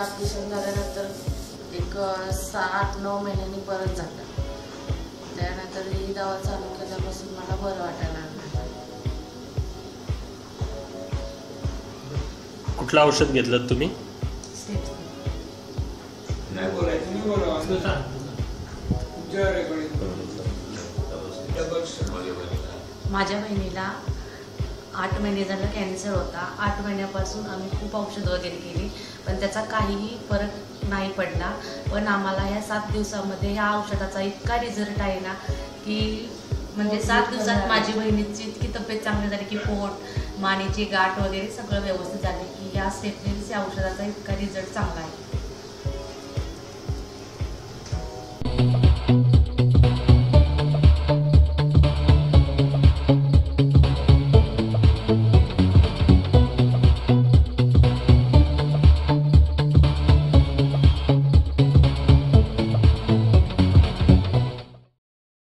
Operation झाल्यानंतर एक 7-9 महिन्यांनी परत झालं. त्यानंतर ही दवा चालू केल्यापासून मला बरं वाटायला लागलं. कुठलं औषध घेतलं तुम्ही? माझ्या बहिणीला 8 महिने झालं कॅन्सर होता. 8 महिन्यापासून आम्ही खूप औषध वगैरे केली, पण त्याचा काहीही फरक नाही पडला. पण आम्हाला ह्या 7 दिवसामध्ये ह्या औषधाचा इतका रिझल्ट आहे ना, की म्हणजे 7 दिवसात माझी बहिणीची इतकी तब्येत चांगली झाली की पोट, मानेची गाठ वगैरे सगळं व्यवस्थित झाले, की ह्या स्टेपलेस या औषधाचा इतका रिझल्ट चांगला आहे.